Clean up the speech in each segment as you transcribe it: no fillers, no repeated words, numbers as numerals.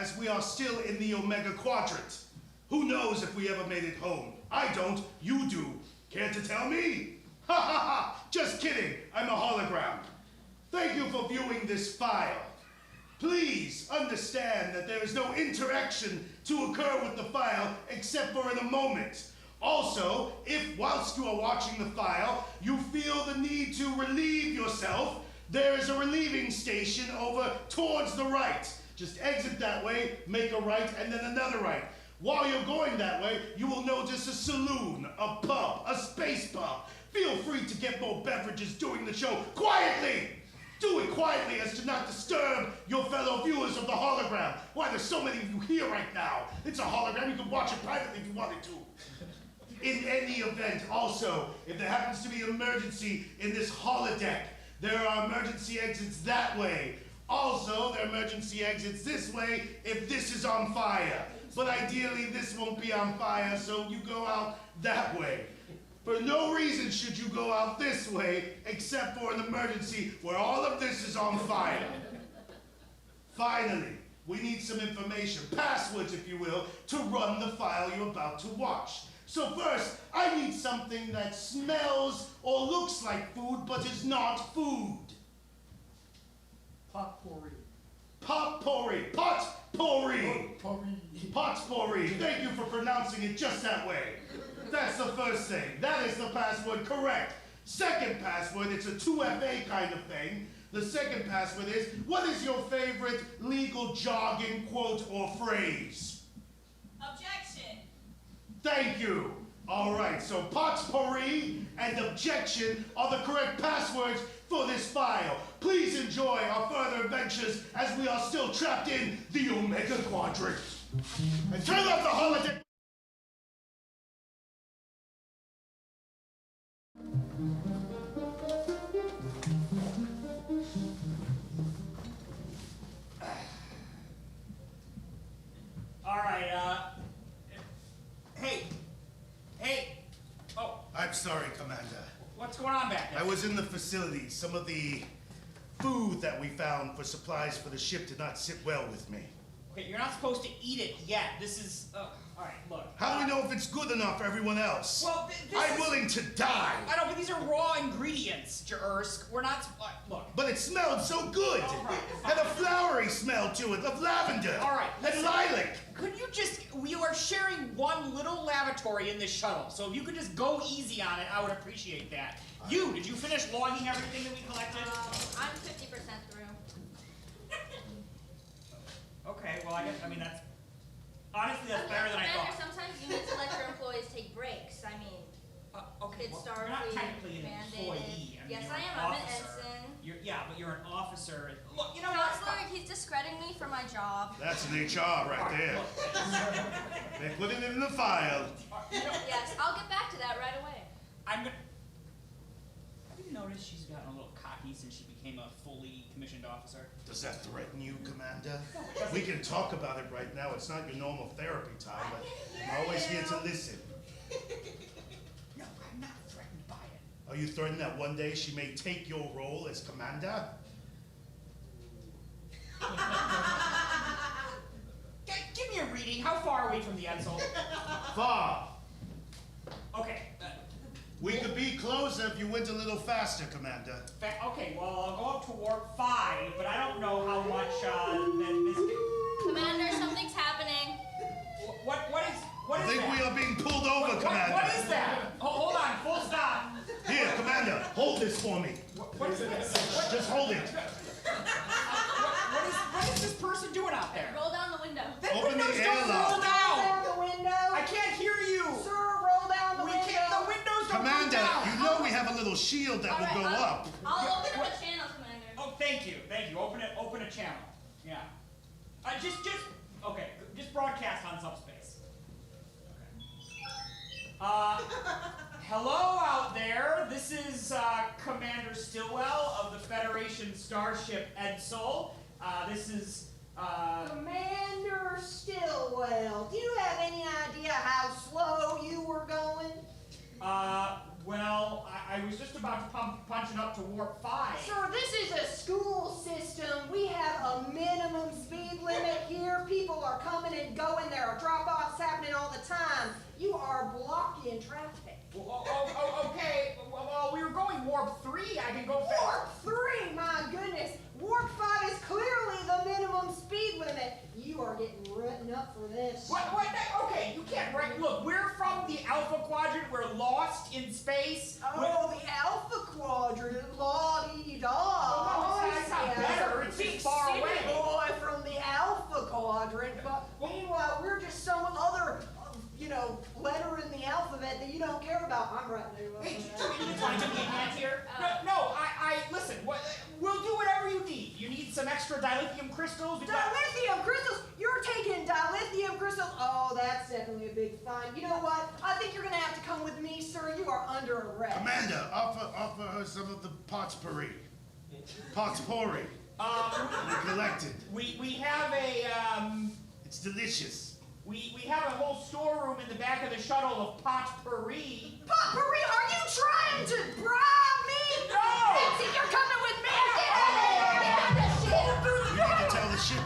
as we are still in the Omega Quadrant. Who knows if we ever made it home? I don't, you do. Care to tell me? Ha ha ha! Just kidding, I'm a hologram. Thank you for viewing this file. Please understand that there is no interaction to occur with the file except for in a moment. Also, if whilst you are watching the file, you feel the need to relieve yourself, there is a relieving station over towards the right. Just exit that way, make a right, and then another right. While you're going that way, you will notice a saloon, a pub, a space pub. Feel free to get more beverages during the show quietly. Do it quietly as to not disturb your fellow viewers of the hologram. Why, there's so many of you here right now. It's a hologram, you can watch it privately if you wanted to. In any event, also, if there happens to be an emergency in this holodeck, there are emergency exits that way. Also, there are emergency exits this way if this is on fire. But ideally, this won't be on fire, so you go out that way. For no reason should you go out this way, except for an emergency where all of this is on fire. Finally, we need some information, passwords if you will, to run the file you're about to watch. So first, I need something that smells or looks like food, but is not food. Potpourri. Potpourri. Potpourri. Potpourri. Thank you for pronouncing it just that way. That's the first thing. That is the password correct. Second password, it's a 2FA kind of thing. The second password is, what is your favorite legal jargon, quote, or phrase? Objection. Thank you. All right, so potpourri and objection are the correct passwords for this file. Please enjoy our further adventures as we are still trapped in the Omega Quadrant. And turn off the holodeck. All right, Hey! Oh. I'm sorry, Commander. What's going on back there? I was in the facility. Some of the food that we found for supplies for the ship did not sit well with me. Okay, you're not supposed to eat it yet. This is, all right, look. How do we know if it's good enough for everyone else? Well, I'm willing to die. I know, but these are raw ingredients, Jersk. We're not, look. But it smelled so good. All right. Had a flowery smell to it, of lavender. All right. And lilac. Could you just, we are sharing one little lavatory in this shuttle, so if you could just go easy on it, I would appreciate that. Did you finish logging everything that we collected? I'm 50% through. Okay, well, I mean, that's, honestly, that's better than I thought. Sometimes you need to let your employees take breaks. I mean, okay, it's well, Starfleet, you're not technically an mandated. employee. I mean, Yes, you're I am. an I'm an officer. ensign. Yeah, but you're an officer. Look, you know what? Counselor, he's discrediting me for my job. That's an HR right there. They're putting it in the file. Yes, I'll get back to that right away. Have you noticed she's gotten a little cocky since she became a fully commissioned officer? Does that threaten you, Commander? We can talk about it right now. It's not your normal therapy time, but I'm always here to listen. No, I'm not threatened by it. Are you threatened that one day she may take your role as Commander? Give me a reading. How far away from the Edsel? Far. Okay. We could be closer if you went a little faster, Commander. Okay, well, I'll go up to warp 5, but I don't know how much, that Commander, something's happening. What is I think that? we are being pulled over, Commander. What is that? Hold on, full stop. Here, Commander, hold this for me. What is this? Just hold it. What is this person doing out there? Roll down the window. Open the Windows air don't lock. roll down. Roll down the window. I can't hear you. Sir, roll down the window. The windows don't roll Commander, down. you know we have a little shield that will go up. I'll open up a channel, Commander. Oh, thank you. Open a channel. Yeah. Okay, just broadcast on subspace. Okay. Hello out there. This is Commander Stillwell of the Federation Starship Edsel. This is Commander Stillwell, do you have any idea how slow you were going? Well, I was just about to punch it up to warp 5. Sir, this is a school system. We have a minimum speed limit here. People are coming and going. There are drop-offs happening all the time. You are blocking traffic. Okay. Well, we were going warp 3. I can go fast. Warp 3, my goodness. Warp 5 is clearly the minimum speed limit. You are getting written up for this. What? Okay, you can't write. Look, we're from the Alpha Quadrant. We're lost in space. Oh, the Alpha Quadrant, la-dee-da. Oh, that's not better. It's Big far city away. boy from the Alpha Quadrant, but meanwhile, we're just some other, letter in the alphabet that you don't care about. I'm writing it up. Hey, you trying to give me a hand here? Listen, we'll do whatever you need. You need some extra dilithium crystals? Dilithium crystals? You're taking dilithium crystals? Oh, that's definitely a big fine. You know what? I think you're gonna have to come with me, sir. You are under arrest. Amanda, offer her some of the potpourri. Potpourri. We collected. We have a, It's delicious. We have a whole storeroom in the back of the shuttle of potpourri. Potpourri, are you trying to bribe me? No! Nancy, you're coming with me! You need to tell the ship.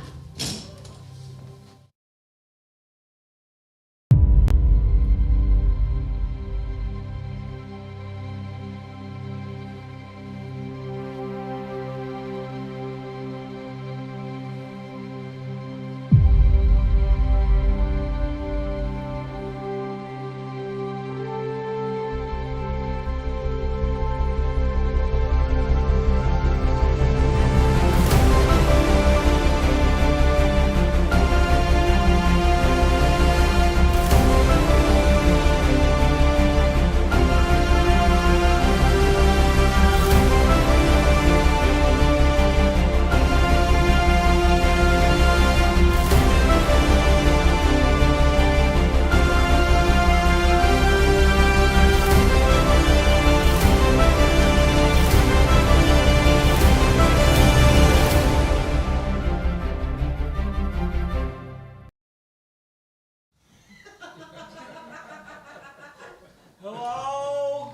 Hello?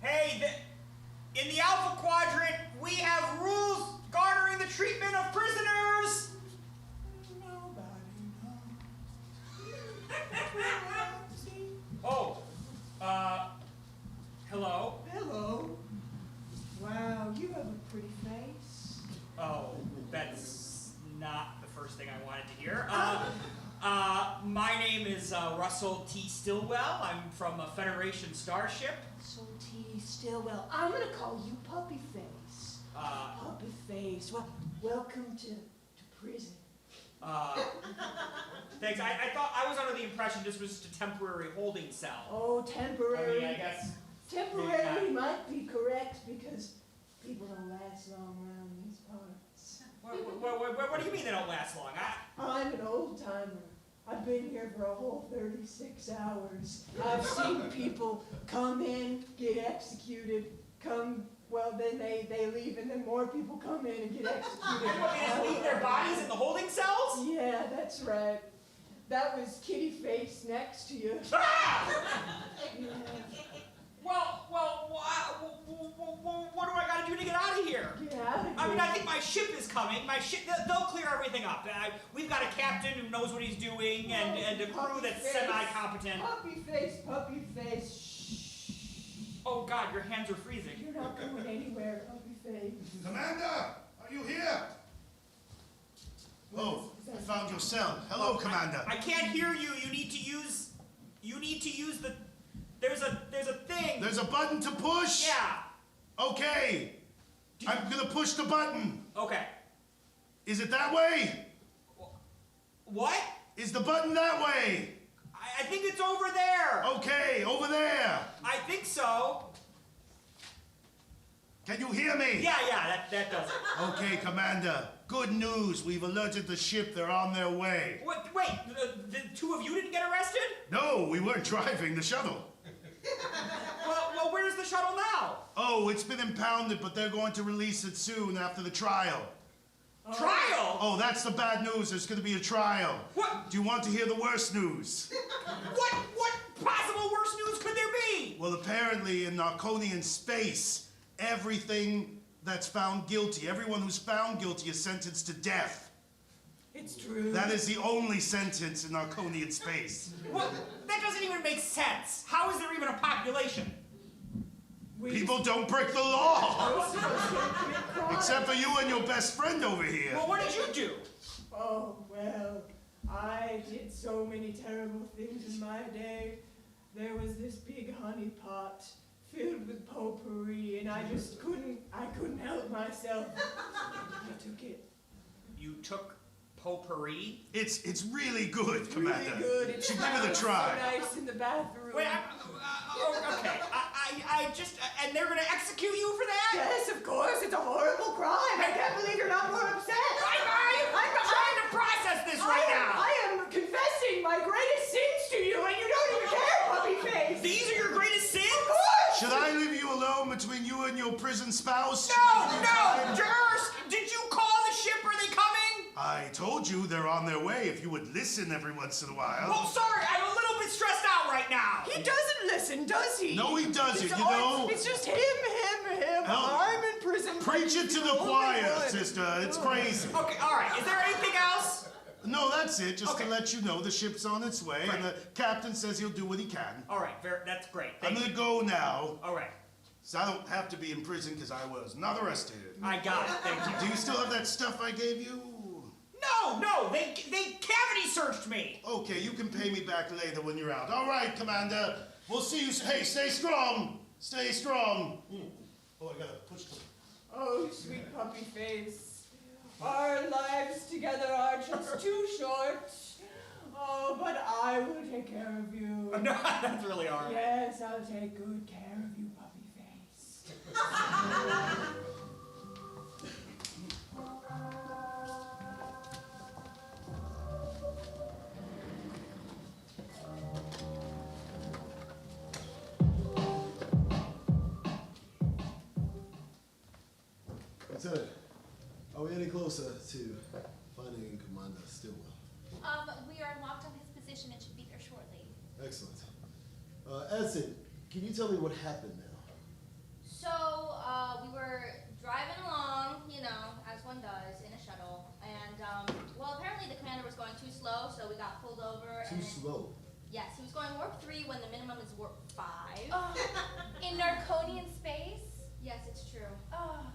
Hey, in the Alpha Quadrant, we have rules garnering the treatment of prisoners. Nobody knows. Oh, hello? Hello. Wow, you have a pretty face. Oh, that's not the first thing I wanted to hear. My name is Russell T. Stillwell. I'm from a Federation Starship. So T. Stillwell, I'm gonna call you Puppy Face. Puppy Face. Well, welcome to prison. Thanks. I thought I was under the impression this was just a temporary holding cell. Oh, temporary. I guess. Temporary might be correct because people don't last long around these parts. What do you mean they don't last long? I'm an old timer. I've been here for a whole 36 hours. I've seen people come in, get executed, then they leave, and then more people come in and get executed. They just leave their bodies in the holding cells? Yeah, that's right. That was Kitty Face next to you. Ah! Yeah. What do I gotta do to get out of here? Get out of here. I mean, I think my ship is coming. They'll clear everything up. We've got a captain who knows what he's doing and a crew that's semi-competent. Puppy face, shh. Oh God, your hands are freezing. You're not going anywhere, Puppy Face. Commander, are you here? Oh, I found your cell. Hello, Commander. I can't hear you. You need to use the. There's a thing. There's a button to push? Yeah. Okay. I'm gonna push the button. Okay. Is it that way? What? Is the button that way? I think it's over there. Okay, over there. I think so. Can you hear me? Yeah, that does it. Okay, Commander. Good news. We've alerted the ship. They're on their way. What? Wait, the two of you didn't get arrested? No, we weren't driving the shuttle. Well, where's the shuttle now? Oh, it's been impounded, but they're going to release it soon after the trial. Trial? Oh, that's the bad news. There's going to be a trial. What? Do you want to hear the worst news? What possible worse news could there be? Well, apparently in Narconian space, everything that's found guilty, everyone who's found guilty is sentenced to death. It's true. That is the only sentence in Arconian space. Well, that doesn't even make sense. How is there even a population? People don't break the law. Most of us don't commit crimes. Except for you and your best friend over here. Well, what did you do? Oh, well, I did so many terrible things in my day. There was this big honey pot filled with potpourri, and I couldn't help myself. I took it. You took potpourri? It's really good, Commander. Really good. It Should give it a smells try. so nice in the bathroom. Wait, okay. And they're gonna execute you for that? Yes, of course. It's a horrible crime. I can't believe you're not more upset. I'm trying to process this right now. I am confessing my greatest sins to you, and you don't even care, puppy face. These are your greatest sins? Of course. Should I leave you alone between you and your prison spouse? No! Durst, did you call the ship? Are they coming? I told you they're on their way if you would listen every once in a while. Well, sorry, I'm a little bit stressed out right now. He doesn't listen, does he? No, he doesn't, It's you know. It's just him. Hell, I'm in prison. Preach it to the choir, sister. It's crazy. Okay, all right. Is there anything else? No, that's it. Just Okay. to let you know the ship's on its way, Right. and the captain says he'll do what he can. All right, that's great. I'm Thank gonna you. go now, All right, so I don't have to be in prison because I was not arrested. I got it. Thank you. Do you still have that stuff I gave you? No, they cavity searched me. Okay, you can pay me back later when you're out. All right, Commander. We'll see you. Hey, stay strong. Stay strong. Oh, I gotta push the... Oh, sweet puppy face. Our lives together are just too short. Oh, but I will take care of you. No, that's really all right. Yes, I'll take good care of you, puppy face. Lieutenant, are we any closer to finding Commander Stillwell? We are locked on his position and should be there shortly. Excellent. Edson, can you tell me what happened now? So, we were driving along, you know, as one does, in a shuttle, and, well, apparently the commander was going too slow, so we got pulled over. Too slow. Yes, he was going warp 3 when the minimum is warp 5. In Narconian space? Yes, it's true. Oh.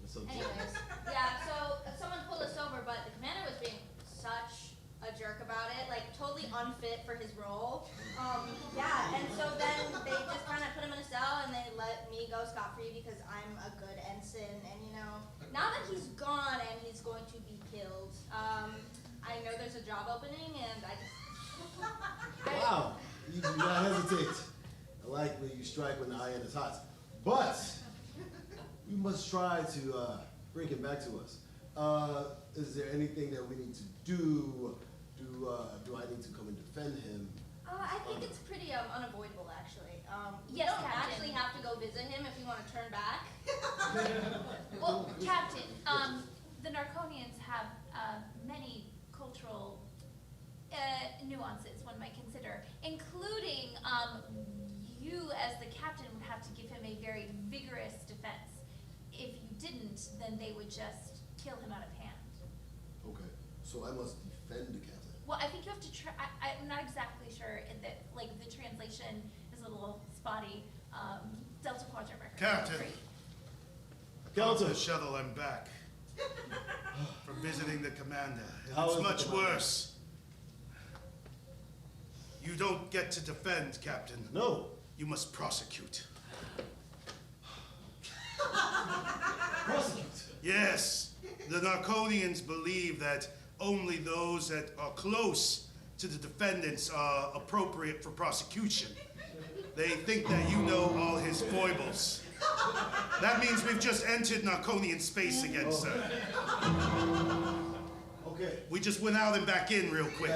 That's okay. Anyways, yeah, so someone pulled us over, but the commander was being such a jerk about it, like totally unfit for his role. Yeah, and so then they just kind of put him in a cell and they let me go scot-free because I'm a good ensign, and you know, now that he's gone and he's going to be killed, I know there's a job opening and I just... Wow, you do not hesitate. I like when you strike when the iron is hot. But we must try to bring him back to us. Is there anything that we need to do? Do I need to come and defend him? I think it's pretty unavoidable, actually. You Yes, don't Captain. actually have to go visit him if you want to turn back. Well, Captain, the Narconians have many cultural nuances one might consider, including you as the captain would have to give him a very vigorous defense. If you didn't, then they would just kill him out of hand. Okay, so I must defend the captain. Well, I think you have to try. I'm not exactly sure that, like, the translation is a little spotty. Delta Quadrant record. Captain. Great. Delta shuttle, I'm back. From visiting the commander. And How it's is the much commander? worse. You don't get to defend, Captain. No. You must prosecute. Prosecute. Yes, the Narconians believe that only those that are close to the defendants are appropriate for prosecution. They think that you know all his foibles. That means we've just entered Narconian space again, sir. Okay. We just went out and back in real quick.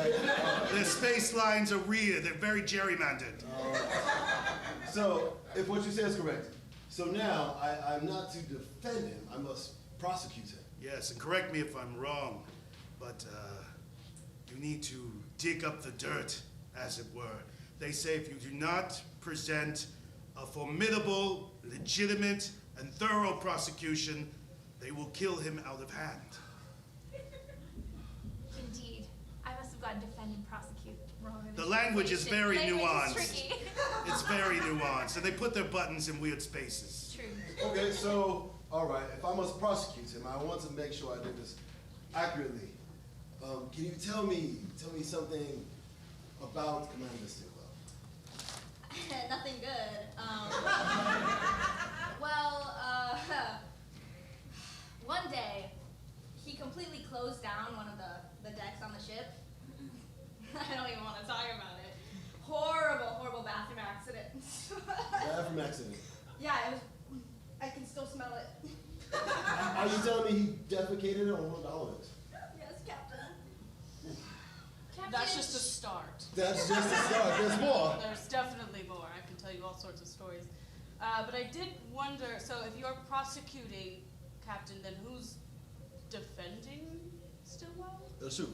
Their space lines are rear. They're very gerrymandered. So, if what you say is correct, so now I'm not to defend him, I must prosecute him. Yes, and correct me if I'm wrong, but you need to dig up the dirt, as it were. They say if you do not present a formidable, legitimate, and thorough prosecution, they will kill him out of hand. The language is very Language is nuanced. tricky. It's very nuanced, and they put their buttons in weird spaces. True. Okay, so, all right, if I must prosecute him, I want to make sure I did this accurately. Can you tell me something about Commander Stillwell? Nothing good. One day, he completely closed down one of the decks on the ship. I don't even want to talk about it. Horrible bathroom accident. Bathroom accident. Yeah, it was, I can still smell it. Are you telling me he defecated on one of the holidays? Yes, Captain. Captain, That's just a start. That's just a start. There's more. There's definitely more. I can tell you all sorts of stories. But I did wonder, so if you're prosecuting Captain, then who's defending Stillwell? That's true.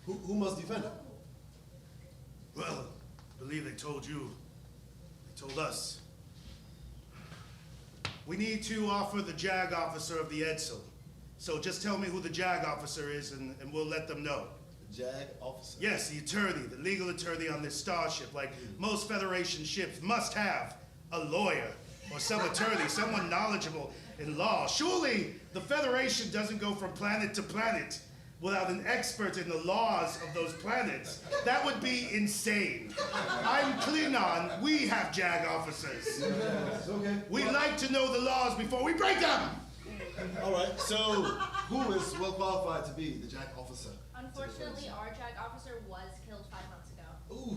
Who must defend him? Well, I believe they told you. They told us. We need to offer the JAG officer of the Edsel. So just tell me who the JAG officer is and we'll let them know. The JAG officer? Yes, the attorney, the legal attorney on this starship. Like most Federation ships must have a lawyer or some attorney, someone knowledgeable in law. Surely the Federation doesn't go from planet to planet without an expert in the laws of those planets. That would be insane. I'm Klingon, we have JAG officers. Yes, okay. We like to know the laws before we break them. All right, so who is well qualified to be the JAG officer? Unfortunately, our JAG officer was killed 5 months ago. Ooh.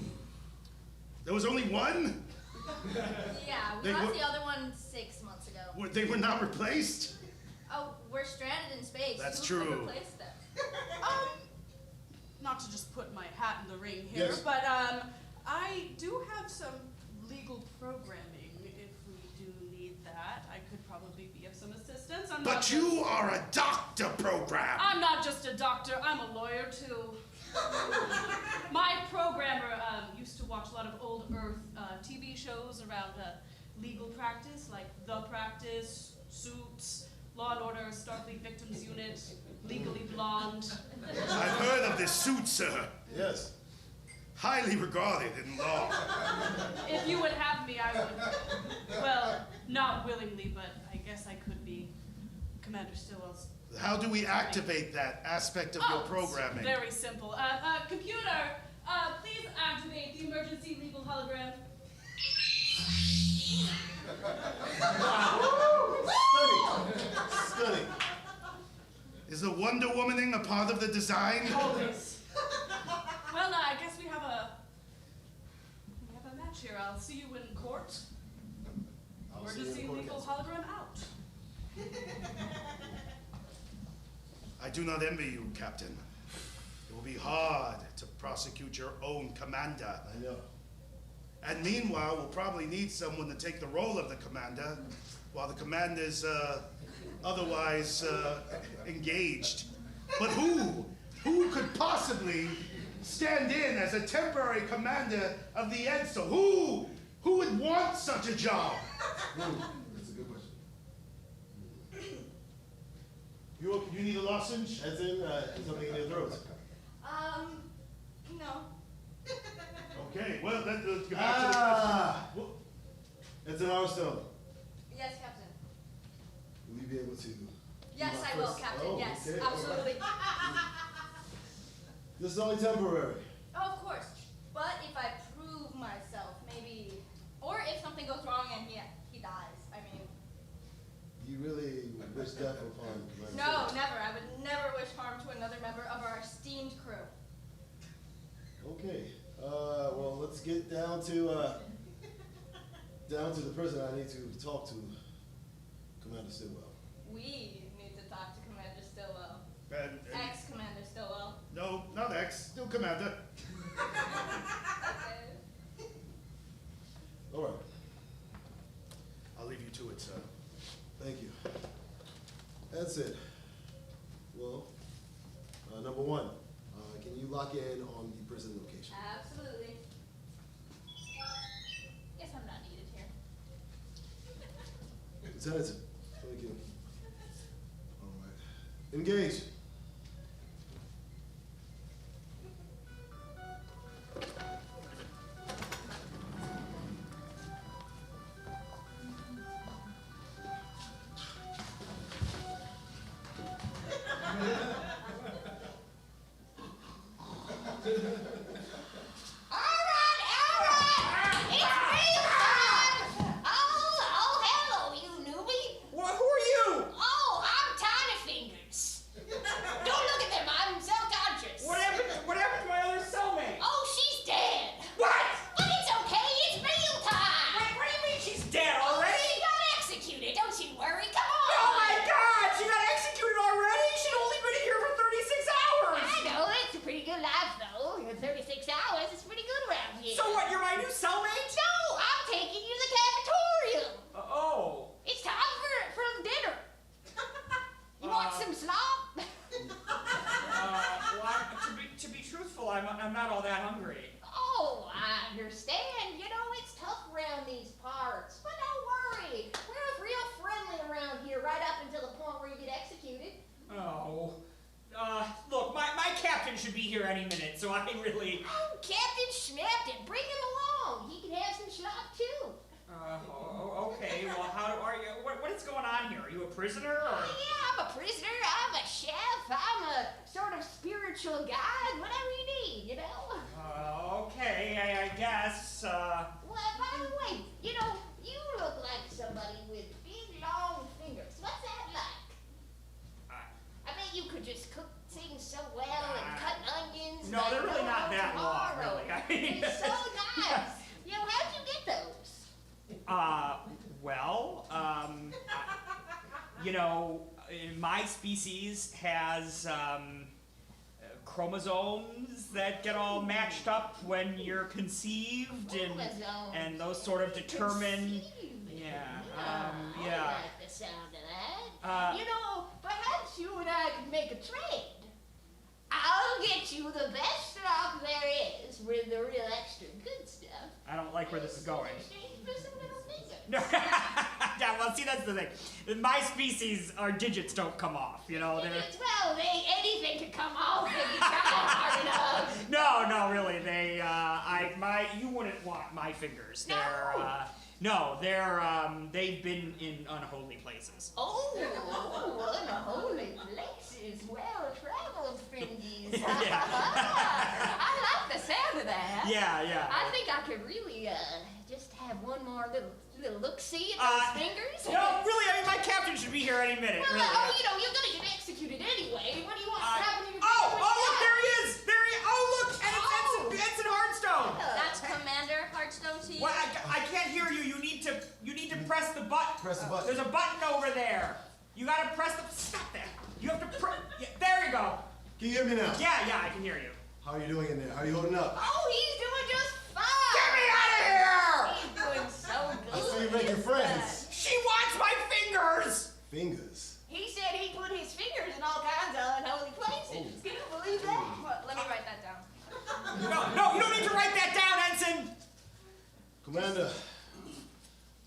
There was only one? Yeah, we They lost were- the other one 6 months ago. They were not replaced? Oh, we're stranded in space. That's Who could true. replace them? Not to just put my hat in the ring here, Yes. but I do have some legal programming. If we do need that, I could probably be of some assistance. But you are a doctor program. I'm not just a doctor, I'm a lawyer too. My programmer used to watch a lot of old Earth TV shows around legal practice, like The Practice, Suits, Law and Order, Starfleet Victims Unit, Legally Blonde. I've heard of this suit, sir. Yes. Highly regarded in law. If you would have me, I would. Well, not willingly, but I guess I could be Commander Stillwell's. How do we activate that aspect of your It's programming? very simple. Computer, please activate the emergency legal hologram. Stunning. Is the Wonder Womaning a part of the design? Always. Well, I guess we have a match here. I'll see you in court. I'll see you in Emergency court, legal yes. hologram out. I do not envy you, Captain. It will be hard to prosecute your own commander. I know. And meanwhile, we'll probably need someone to take the role of the commander while the commander's otherwise engaged. But who? Who could possibly stand in as a temporary commander of the Edsel? Who would want such a job? That's a good question. You need a lozenge? As in, something in your throat. No. Okay, well, let's go back to the Ah! question. It's an Arstone. Yes, Captain. Will you be able to? Yes, be my I will, first- Captain. Oh, Yes, okay, all right. absolutely. This is only temporary. Oh, of course. But if I prove myself, maybe, or if something goes wrong and he dies, I mean. You really wish death upon Commander No, Stillwell? never. I would never wish harm to another member of our esteemed crew. Okay. Well, let's get down to the person I need to talk to, Commander Stillwell. We need to talk to Commander Stillwell. And- Ex-Commander Stillwell. No, not X, still commander. Okay. All right. I'll leave you to it, sir. Thank you. That's it. Well, number one, can you lock in on the prison location? Absolutely. Guess I'm not needed here. Lieutenant, thank you. All right. Engage. All right. It's real time. Oh, hello, you newbie. Well, who are you? Oh, I'm Tiny Fingers. Don't look at them. I'm self-conscious. What happened to my other cellmate? Oh, she's dead. What? But it's okay. It's real time. What do you mean she's dead already? She got executed. Don't you worry. Come on. Oh my God! She got executed already? She'd only been here for 36 hours! I know. It's a pretty good life, though. 36 hours is pretty good around here. So what, you're my new cellmate? No, I'm taking you to the cafeteria. Oh. It's time for dinner. You want some slop? Well, to be truthful, I'm not all that hungry. Oh, I understand. You know, it's tough around these parts. But don't worry. We're real friendly around here right up until the point where you get executed. Oh. Look, my captain should be here any minute, so I really... Oh, Captain Schnapped, bring him along. He can have some slop, too. Okay, well, are you... What is going on here? Are you a prisoner, or...? Yeah, I'm a prisoner. I'm a chef. I'm a sort of spiritual guide. Whatever you need, you know. Okay, I guess, Well, by the way, you know, you look like somebody with big, long fingers. What's that like? I bet you could just cook things so well and cut onions. No, like they're really not that long, tomorrow. really. I mean, They're so nice. You know, how'd you get those? you know, my species has, chromosomes that get all matched up when you're conceived, and those sort of determine... Yeah, I like the sound of that. You know, perhaps you and I could make a trade. I'll get you the best slop there is with the real extra good stuff. I don't like where this is going. For some little fingers. No, yeah, well, see, that's the thing. My species, our digits don't come off, you know? Well, anything can come off if you try hard enough. No, really, you wouldn't want my fingers. They've been in unholy places. Oh, unholy places, well-traveled fingies. Yeah. I like the sound of that. Yeah. I think I could really, just have one more little look-see at those fingers. No, really, I mean, my captain should be here any minute. Well, really. you know, you're gonna get executed anyway. What do you want to happen to your look, there he is! Oh, look, and it's Edson Hardstone. That's Commander Hardstone to you. Well, I can't hear you. You need to press the button. Press the button. There's a button over there. You gotta press the... Stop that. You have to press... Yeah, there you go. Can you hear me now? Yeah, I can hear you. How are you doing in there? How are you holding up? Oh, he's doing just fine. Get me out of here! He's doing so good. I see you making friends. She wants my fingers! Fingers. He said he put his fingers in all kinds of unholy places. Can you believe that? Well, let me write that down. No, you don't need to write that down, Ensign! Commander,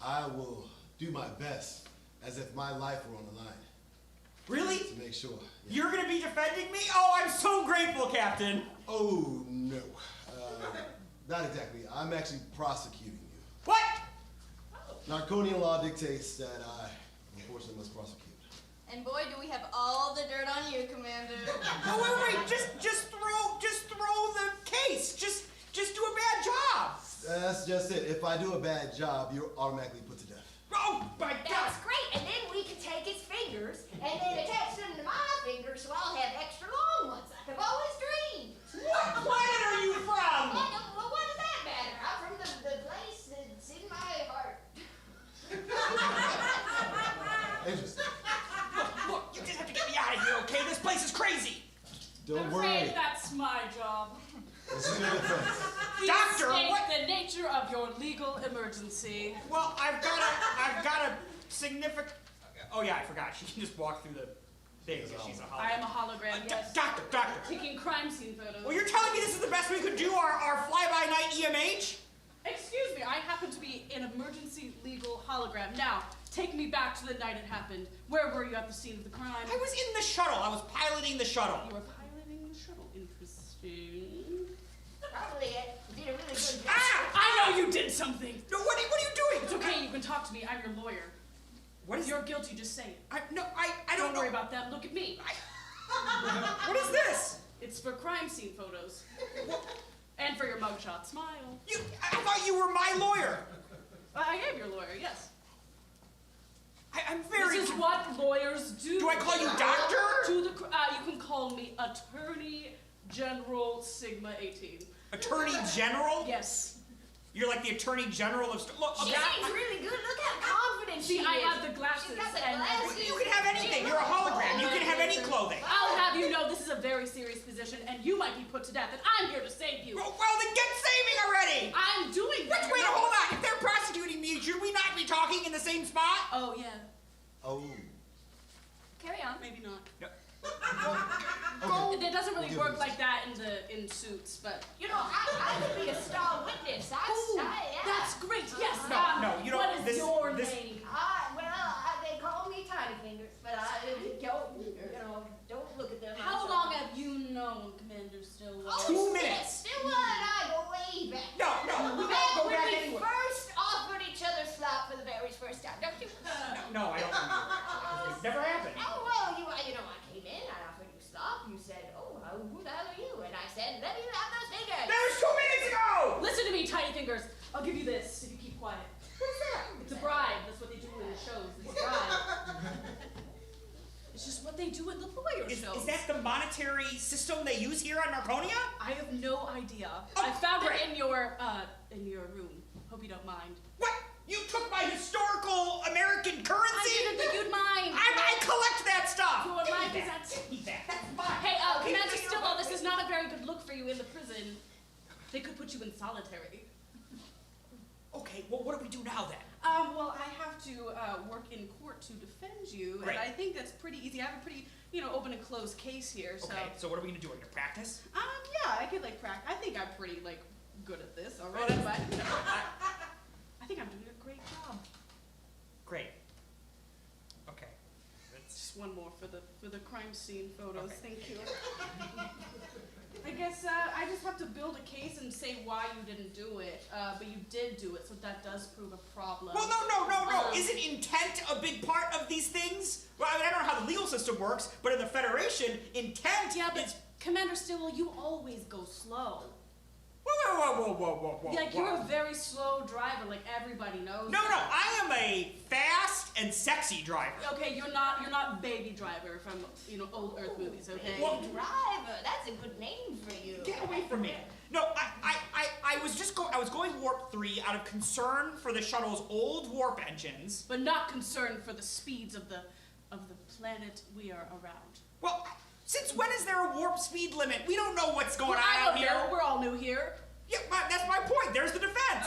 I will do my best as if my life were on the line. Really? To make sure. Yeah. You're gonna be defending me? Oh, I'm so grateful, Captain. Oh, no. Not exactly. I'm actually prosecuting you. What? Narconian law dictates that I, unfortunately, must prosecute. And boy, do we have all the dirt on you, Commander. No, wait. Just throw the case. Just do a bad job. That's just it. If I do a bad job, you're automatically put to death. Oh, my God. That's great. And then we can take his fingers and then attach them to my fingers so I'll have extra long ones like I've always dreamed. What planet are you from? Well, what does that matter? I'm from the place that's in my heart. Interesting. Look, you just have to get me out of here, okay? This place is crazy. Don't I'm worry. afraid that's my job. This is your defense. Please Doctor, state what- the nature of your legal emergency. Well, I've got a significant... Oh, yeah, I forgot. She can just walk through the thing because she's a hologram. I am a hologram, yes. Doctor. Taking crime scene photos. Well, you're telling me this is the best we could do, our fly-by-night EMH? Excuse me, I happen to be an emergency legal hologram. Now, take me back to the night it happened. Where were you at the scene of the crime? I was in the shuttle. I was piloting the shuttle. You were piloting the shuttle. Interesting. Probably did a really good job. I know you did something. No, what are you doing? It's okay, you can talk to me. I'm your lawyer. What is If you're guilty, just say it. I don't Don't know. worry about that. Look at me. What is this? It's for crime scene photos. And for your mugshot. Smile. I thought you were my lawyer. I am your lawyer, yes. I'm very... This is what lawyers do. Do I call you doctor? You can call me Attorney General Sigma 18. Attorney General? Yes. You're like the Attorney General of... Look, She seems really good. Look how confident she is. I have the glasses. She's got the and glasses. You can have anything. You're a hologram. You can have any clothing. I'll have you know this is a very serious position, and you might be put to death, and I'm here to save you. Well, then get saving already! I'm doing that. Wait, hold on. If they're prosecuting me, should we not be talking in the same spot? Oh, yeah. Oh. Carry on. Maybe not. No. Okay. It doesn't really work like that in suits, but... You know, I could be a star witness. That's great, yes. No, you don't... What is your name? They call me Tiny Fingers, but don't look at them. How long have you known Commander Stillwell? 2 minutes. Stillwell and I go way back. No, we don't go back When we anywhere. first offered each other slop for the very first time, don't you? No, I don't remember. It's never happened. Oh, well, you know, I came in, I offered you slop, you said, oh, who the hell are you? And I said, let me have those fingers. That was 2 minutes ago! Listen to me, Tiny Fingers. I'll give you this if you keep quiet. What's that? It's a bribe. That's what they do in the shows. It's a bribe. It's just what they do in the lawyer shows. Is that the monetary system they use here on Narconia? I have no idea. Oh, I found great. it in your room. Hope you don't mind. What? You took my historical American currency? I didn't think you'd mind. I collect that stuff! You would mind, 'cause that's... Eat that. That's fine. Hey, Commander Stillwell, this is not a very good look for you in the prison. They could put you in solitary. Okay, well, what do we do now then? Well, I have to work in court to defend you, Great. and I think that's pretty easy. I have a pretty, open and closed case here, so... Okay, so what are we gonna do? We're gonna practice? Yeah, I could, practice. I think I'm pretty, good at this already, but... I think I'm doing a great job. Great. Okay. Just one more for the crime scene photos. Okay. Thank you. I guess I just have to build a case and say why you didn't do it, but you did do it, so that does prove a problem. Well, no. Isn't intent a big part of these things? Well, I don't know how the legal system works, but in the Federation, intent but Commander Stillwell, you always go slow. Whoa. You're a very slow driver, everybody knows. No, I am a fast and sexy driver. Okay, you're not Baby Driver from, old Earth movies, okay? Well, Driver, that's a good name for you. Get away from me. No, I was going warp 3 out of concern for the shuttle's old warp engines. But not concerned for the speeds of the planet we are around. Well, since when is there a warp speed limit? We don't know what's going on I out don't here. know. We're all new here. Yeah, that's my point. There's the defense.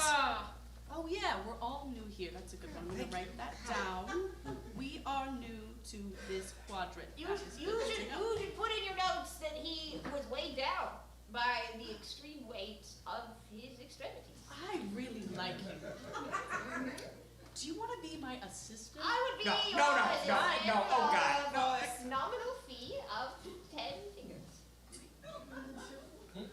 Oh yeah, we're all new here. That's a good one. I'm gonna write that down. We are new to this quadrant. You That is should good to know. put in your notes that he was weighed down by the extreme weight of his extremities. I really like you. Do you want to be my assistant? I would be No, your no, assistant oh God, for no. a nominal fee of 10 fingers.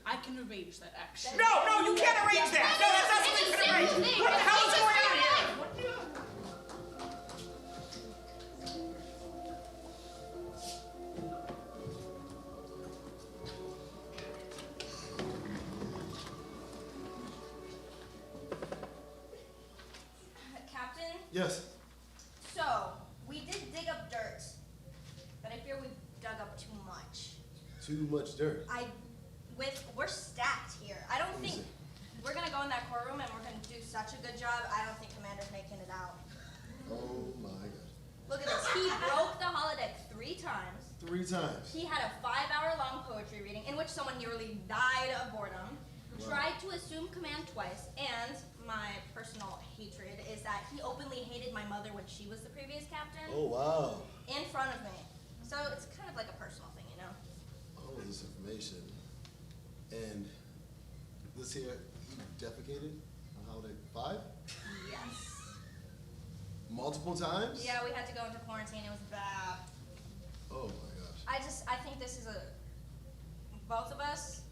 I can arrange that, actually. No, you can't arrange that. No, that's not something you can arrange. What the hell is going on here? Captain, Yes. so we did dig up dirt, but I fear we dug up too much. Too much dirt. We're stacked here. I don't think we're gonna go in that courtroom and we're gonna do such a good job. I don't think Commander's making it out. Oh my God. Look at this. He broke the holodeck 3 times. 3 times. He had a 5-hour-long poetry reading in which someone nearly died of boredom. Wow. Tried to assume command twice, and my personal hatred is that he openly hated my mother when she was the previous captain. Oh wow. In front of me. So it's kind of like a personal thing, you know? All of this information. And this here, he defecated on holiday 5? Yes. Multiple times? Yeah, we had to go into quarantine. It was bad. Oh my gosh. I think this is both of us,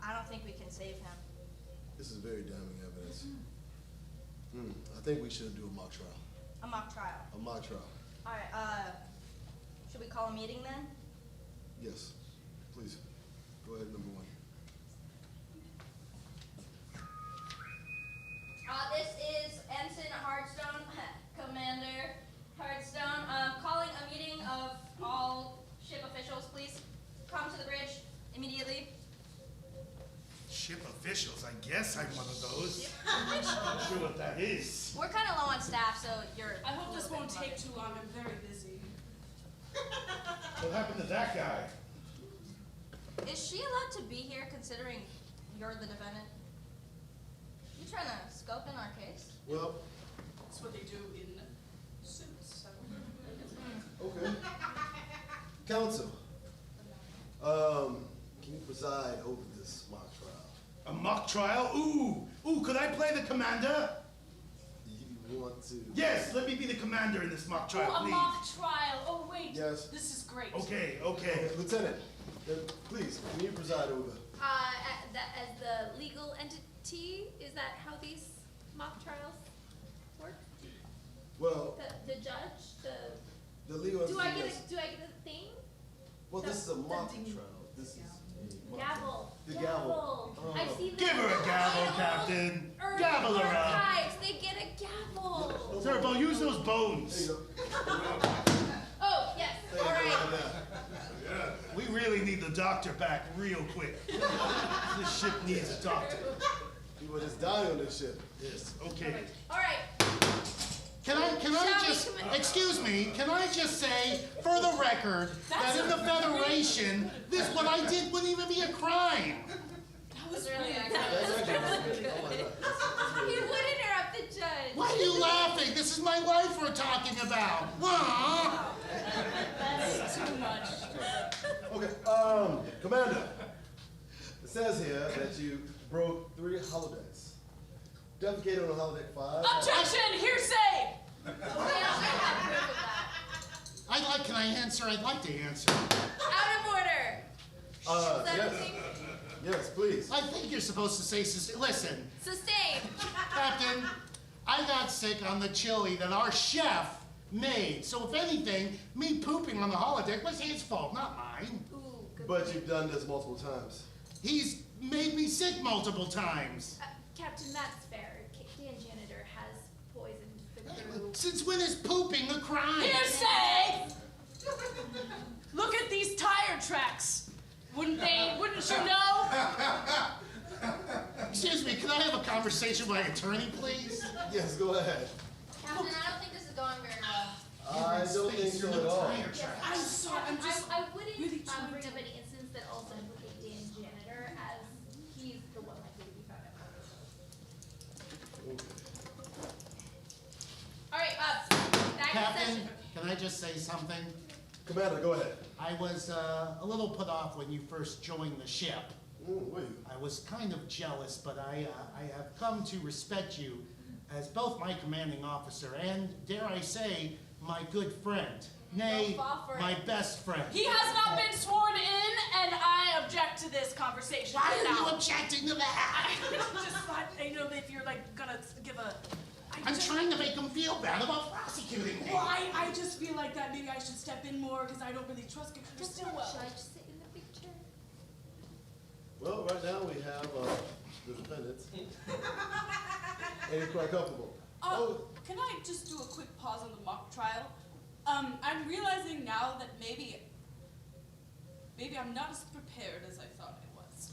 I don't think we can save him. This is very damning evidence. I think we should do a mock trial. A mock trial. A mock trial. Alright, should we call a meeting then? Yes. please. Go ahead, number 1. This is Ensign Hardstone, Commander Hardstone. Calling a meeting of all ship officials, please. Come to the bridge immediately. Ship officials, I guess I'm one of those. I'm not sure what that is. We're kind of low on staff, so you're. I hope this won't take too long. I'm very busy. What happened to that guy? Is she allowed to be here considering you're the defendant? You trying to scope in our case? Well, That's what they do in suits. okay. Counsel, can you preside over this mock trial? A mock trial? Ooh, could I play the commander? You want to? Yes, let me be the commander in this mock trial, Oh, a please. mock trial. Oh, wait. Yes. This is great. Okay. Lieutenant, please, can you preside over? As the legal entity, is that how these mock trials work? Well, The judge, the legal do I entity get has- do I get a thing? Well, this is a mock ding. trial. This is a mock Gavel. The gavel. Oh. I've seen Give her a gavel, Captain. Gavel her up. Archives, they get a gavel. Turbo, use those There bones. you go. Oh, yes, There you all go, right. like that. We really need the doctor back real quick. This ship needs a doctor. People are just dying on this ship. Yes, okay. All right. Can I Shall we just, commit- excuse me, can I just say, for the record, that in the Federation, what I did wouldn't even be a crime. That was Really really That's actually oh my God. You would interrupt the judge. Why are you laughing? This is my life we're talking about. Aww. That's too much. Okay, Commander, it says here that you broke 3 holodecks. Defecated on holodeck 5. Objection! Hearsay! Yeah, I have proof of that. Can I answer? I'd like to answer. Out of order. Is that Yes. okay? Yes, please. I think you're supposed to say, listen, Sustained. Captain, I got sick on the chili that our chef made. So if anything, me pooping on the holodeck was his fault, not mine. Ooh, good But point. you've done this multiple times. He's made me sick multiple times. Captain, that's fair. Dan Janitor has poisoned the crew. Since when is pooping a crime? Hearsay! Look at these tire tracks. Wouldn't you know? Excuse me, can I have a conversation with my attorney, please? Yes, go ahead. Captain, I don't think this is going very well. I don't think so at all. I'm sorry, I'm just I wouldn't really bring trying up to- any incidents that also implicate Dan Janitor, as he's the one likely to be found out. All right, back to Captain, session. can I just say something? Commander, go ahead. I was a little put off when you first joined the ship. Were you? I was kind of jealous, but I have come to respect you as both my commanding officer and, dare I say, my good friend. Nay, Don't fall for my it. best friend. He has not been sworn in, and I object to this conversation. Why right are you now. objecting to that? Just thought, if you're like gonna give a. I'm trying to make him feel bad about prosecuting me. Well, I just feel like that maybe I should step in more because I don't really trust Commander Stillwell. Should I just sit in the big chair? Well, right now we have the defendants. And he's quite comfortable. Can I just do a quick pause on the mock trial? I'm realizing now that maybe I'm not as prepared as I thought I was.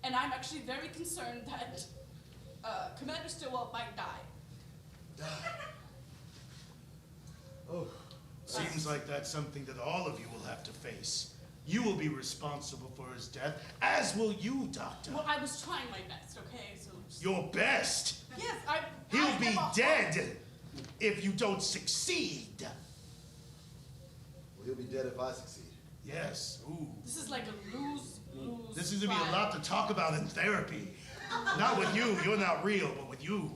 And I'm actually very concerned that Commander Stillwell might die. Oh, Seems like that's something that all of you will have to face. You will be responsible for his death, as will you, Doctor. Well, I was trying my best, okay? So just, Your best. yes, I He'll be am a- dead if you don't succeed. well, he'll be dead if I succeed. Yes, ooh. This is like a lose-lose. This is gonna be a lot to talk about in therapy. Not with you, you're not real, but with you.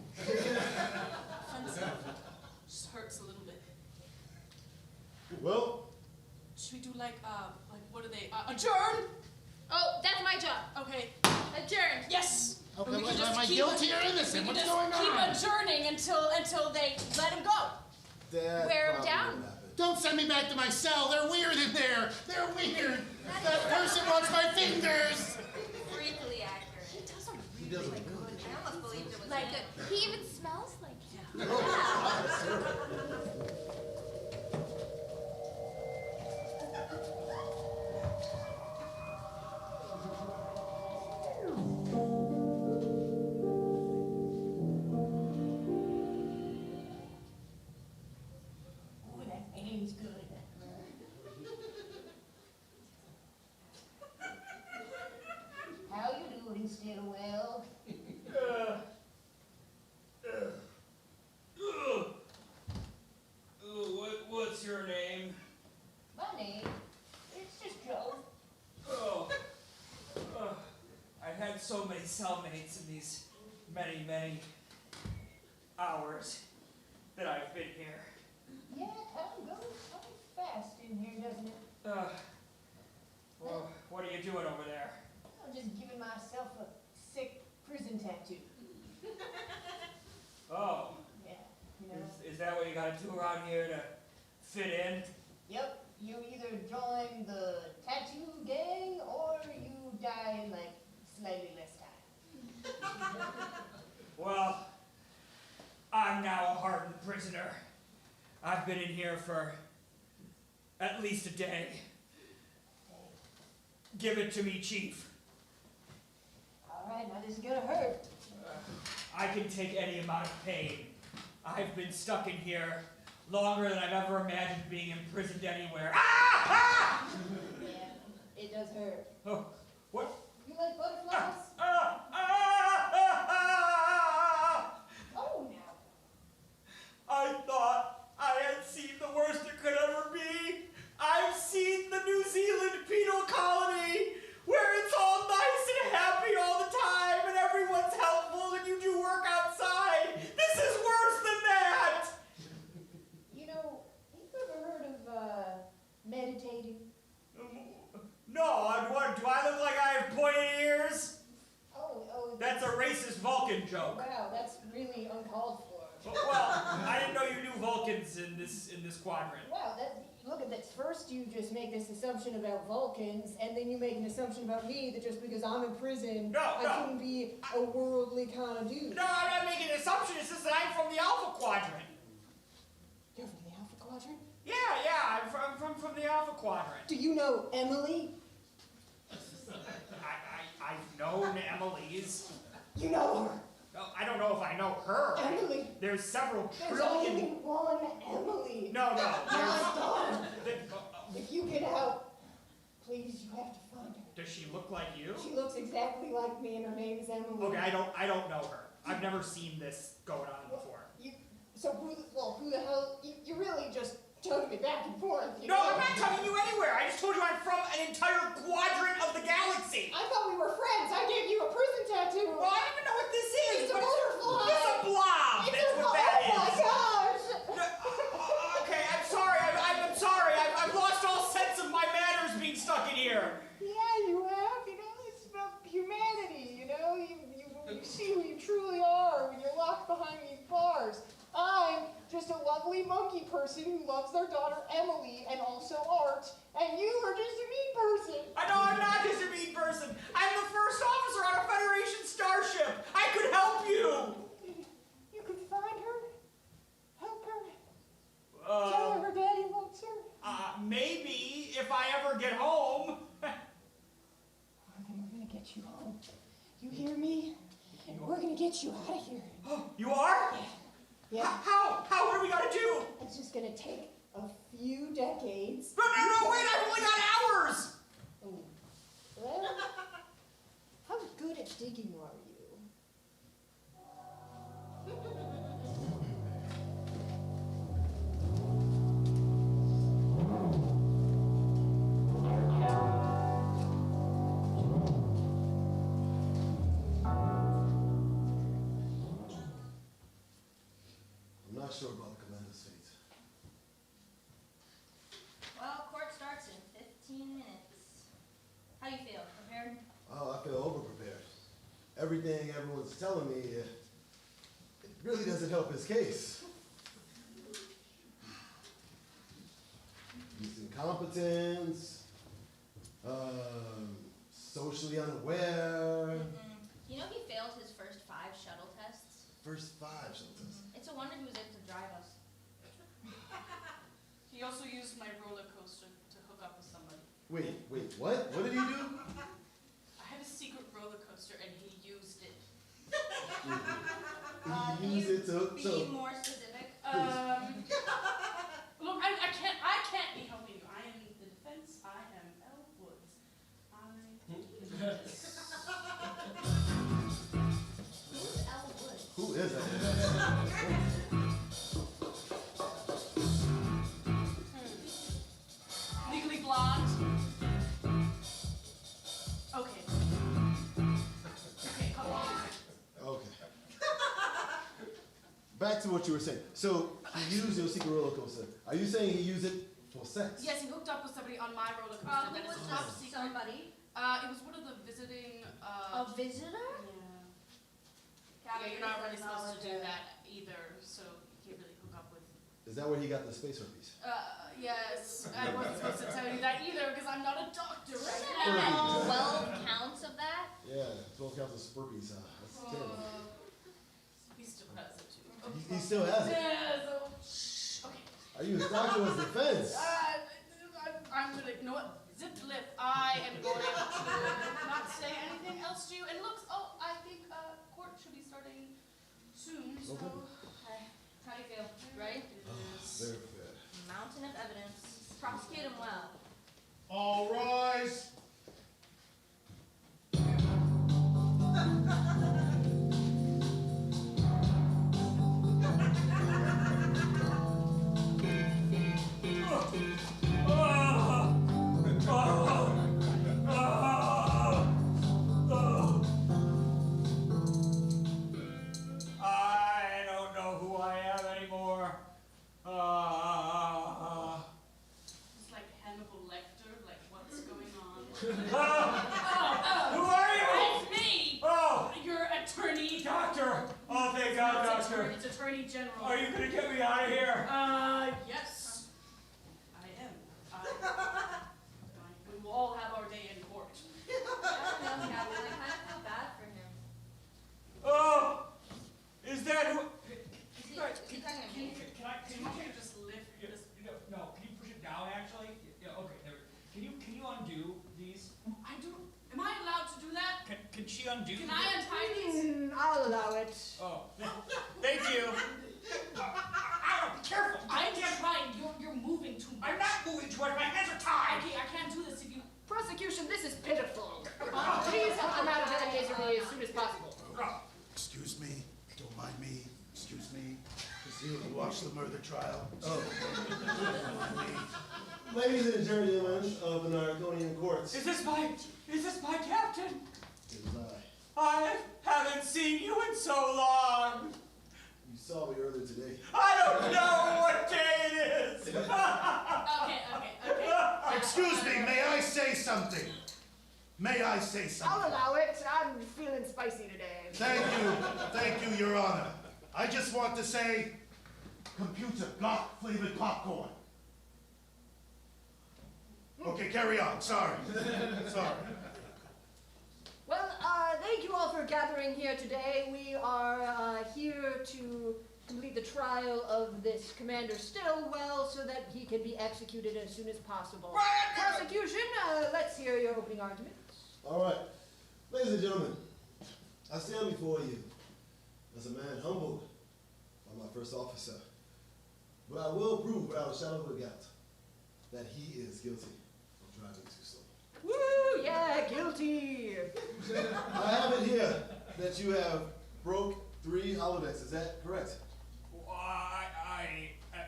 Just hurts a little bit. Well, Should we do like what are they? Adjourn? Oh, that's my job. Okay. Adjourned. Yes. Okay, We can wait, just am I keep guilty it- or innocent? We What's can just going keep on? adjourning until they let him go. that Wear him probably down. won't happen. Don't send me back to my cell. They're weird in there. They're weird. That person wants my fingers. Freakily accurate. He doesn't. I almost believed it was Like him. he even smells like him. Ooh, that aim's good. How you doing, Stillwell? What's your name? My name, it's just Joe. Oh. I've had so many cellmates in these many, many hours that I've been here. Yeah, time goes so fast in here, doesn't it? Well, what are you doing over there? I'm just giving myself a sick prison tattoo. Oh, Yeah, you know. is that what you gotta do around here to fit in? Yep, you either join the tattoo gang or you die in like slightly less time. Well, I'm now a hardened prisoner. I've been in here for at least a day. Give it to me, Chief. Alright, now this is gonna hurt. I can take any amount of pain. I've been stuck in here longer than I've ever imagined being imprisoned anywhere. Ah! Yeah, it does hurt. Oh, what? You like butterflies? Oh, now. I thought I had seen the worst it could ever be. I've seen the New Zealand penal colony, where it's all nice and happy all the time, and everyone's helpful, and you do work outside. This is worse than that. You know, you ever heard of, meditating? No, do I look like I have pointed ears? Oh. That's a racist Vulcan joke. Wow, that's really uncalled for. Well, I didn't know you knew Vulcans in this quadrant. Wow, look at this. First you just make this assumption about Vulcans, and then you make an assumption about me that just because I'm in prison, I couldn't be a worldly kind of dude. No, I'm not making an assumption. It's just that I'm from the Alpha Quadrant. You're from the Alpha Quadrant? Yeah, I'm from the Alpha Quadrant. Do you know Emilie? I've known Emilie's. You know her. No, I don't know if I know her. Emilie. There's several There's trillion. only one Emilie. No. My daughter. If you get out, please, you have to find her. Does she look like you? She looks exactly like me, and her name is Emilie. Okay, I don't know her. I've never seen this going on before. So who the hell? You really just tugged me back and forth. No, I'm not tugging you anywhere. I just told you I'm from an entire quadrant of the galaxy. I thought we were friends. I gave you a prison tattoo. Well, I don't even know what this is. It's a butterfly. It's a blob. That's what that is. Oh my gosh. No, okay, I'm sorry. I'm sorry. I've lost all sense of my manners being stuck in here. Yeah, you have. You know, it's about humanity. You know, you see who you truly are when you're locked behind these bars. I'm just a lovely monkey person who loves their daughter Emilie and also art, and you are just a mean person. I know I'm not just a mean person. I'm the first officer on a Federation starship. I could help you. You could find her, help her, tell her daddy wants her. Maybe if I ever get home. Then we're gonna get you home. You hear me? We're gonna get you out of here. You are? Yeah. How? What do we gotta do? It's just gonna take a few decades. No, wait, I've only got hours! Well, how good at digging are you? I'm not sure about the commander's fate. Well, court starts in 15 minutes. How do you feel? Prepared? Oh, I feel over-prepared. Everything everyone's telling me, it really doesn't help his case. incompetent, socially unaware. You know he failed his first 5 shuttle tests? First 5 shuttle tests. It's a wonder he was able to drive us. He also used my roller coaster to hook up with somebody. Wait, what? What did he do? I had a secret roller coaster and he used it. He used it to Be more specific. Look, I can't be helping you. I am the defense. I am Elle Woods. Who's Elle Woods? Who is that? Legally blonde. Okay. Okay, come on. Okay. Back to what you were saying. So, he used your secret roller coaster. Are you saying he used it for sex? Yes, he hooked up with somebody on my roller coaster. Who That was is top this secret. somebody? It was one of the visiting. A visitor? Yeah, you're not really supposed to do that either, so you can't really hook up with. Is that where he got the space herpes? Yes, I wasn't supposed to tell you that either because I'm not a doctor. And then 12 counts of that? Yeah, 12 counts of spurpies. That's terrible. He still has it too. He still has it. Yeah, so shh. Okay. Are you his doctor or his defense? I'm gonna, you know what? Zip lip. I am going to not say anything else to you. And looks, I think court should be starting soon. So, Okay. How do you feel? Right? Very fair. Mountain of evidence. Prosecute him well. All rise. I don't know who I am anymore. it's like Hannibal Lecter. Like, what's going on? Who are you? It's me. Oh, Your attorney. doctor. Oh, thank God, doctor. It's Attorney General. Are you gonna get me out of here? Yes. I am. We will all have our day in court. I don't know, Captain. I kind of feel bad for him. Oh, is that who? Is he talking to me? Can you just lift? No, can you push it down? Actually, yeah. Okay, there. Can you undo these? I do. Am I allowed to do that? Can she undo? Can I untie these? I'll allow it. Oh, thank you. Ow, be careful. I'm just trying. You're moving too much. I'm not moving too much. My hands are tied. Okay, I can't do this if you. Prosecution, this is pitiful. Please help them out of their misery as soon as possible. Excuse me. Don't mind me. Excuse me. Is you who watched the murder trial? Oh. Ladies and gentlemen of the Narconian courts. Is this my captain? It was I. I haven't seen you in so long. You saw me earlier today. I don't know what day it is. Okay. Excuse me. May I say something? May I say I'll something? allow it. I'm feeling spicy today. Thank you, Your Honor. I just want to say, computer got flavored popcorn. Okay, carry on. Sorry. Well, thank you all for gathering here today. We are here to complete the trial of this Commander Stillwell so that he can be executed as soon as possible. Prosecution, let's hear your opening arguments. All right. Ladies and gentlemen, I stand before you as a man humbled by my first officer. But I will prove without a shadow of a doubt that he is guilty of driving too slow. Woo, yeah, guilty. I have it here that you have broke 3 holodecks. Is that correct?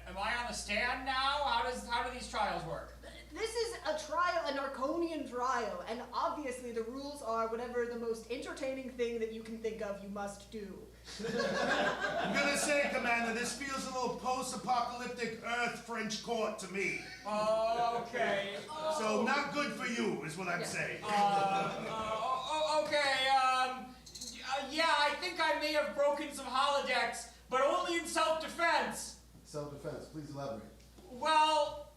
Am I on the stand now? How do these trials work? This is a trial, a Narconian trial, and obviously the rules are whatever the most entertaining thing that you can think of you must do. I'm gonna say, Commander, this feels a little post-apocalyptic Earth French court to me. Okay. So not good for you, is what I'm saying. Okay. Yeah, I think I may have broken some holodecks, but only in self-defense. Self-defense. Please elaborate. Well,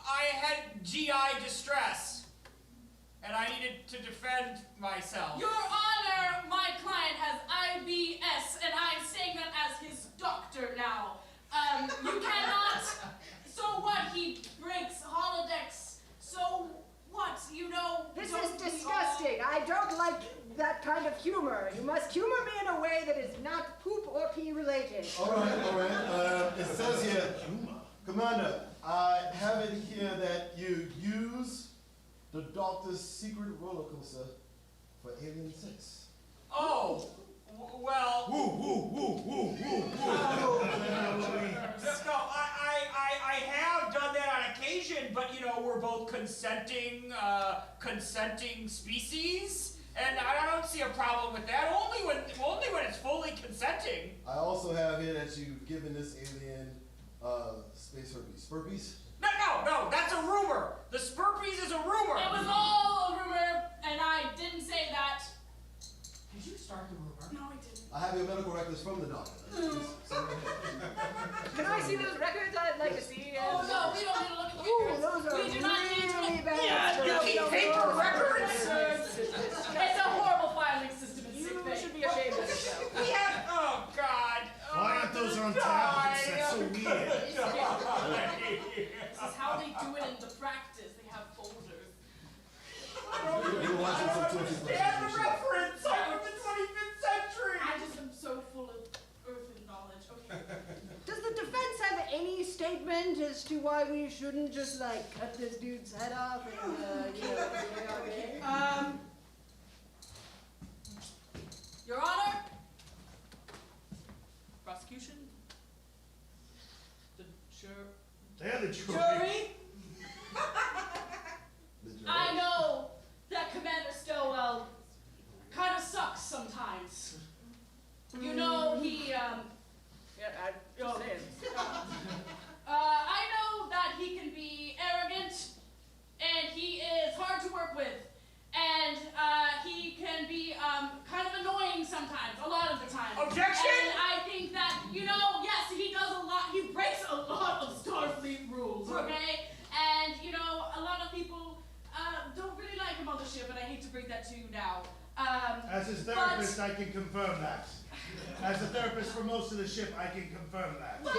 I had GI distress, and I needed to defend myself. Your Honor, my client has IBS, and I'm saying that as his doctor now. You cannot. So what? He breaks holodecks. So what? You know. This don't is we disgusting. I don't like that kind of humor. You must humor me in a way that is not poop or pee related. All right. It says here, Commander, I have it here that you use the doctor's secret roller coaster for alien sex. Oh, well. Woo. No, I have done that on occasion, but you know, we're both consenting species, and I don't see a problem with that. Only when it's fully consenting. I also have here that you've given this alien space herpes. Burpees? No, that's a rumor. The Spurpees is a rumor. It was all a rumor, and I didn't say that. Did you start the rumor? No, I didn't. I have your medical records from the doctor. Can I see those records? I'd like to see. Oh no, we don't need to look at the Ooh, records. those are We do not need to really look. bad. Yeah, you keep paper records. It's a horrible filing system in sick You bay. should be ashamed of yourself. We have. Oh God. Why aren't those on tablets? That's so weird. This is how they do it in the practice. They have folders. You were watching some 20th They have the reference. I'm from the 25th century. I just am so full of earthen knowledge. Okay. Does the defense have any statement as to why we shouldn't just like cut this dude's head off and Your Honor. Prosecution. The They're the jury. I know that Commander Stowell kind of sucks sometimes. You know, he, I know that he can be arrogant, and he is hard to work with, and he can be kind of annoying sometimes, a lot of the time. Objection! And I think that, you know, yes, he does a lot, he breaks a lot of Starfleet rules, okay? And, you know, a lot of people don't really like him on the ship, and I hate to break that to you now. As his therapist, I can confirm that. As a therapist for most of the ship, I can confirm that. But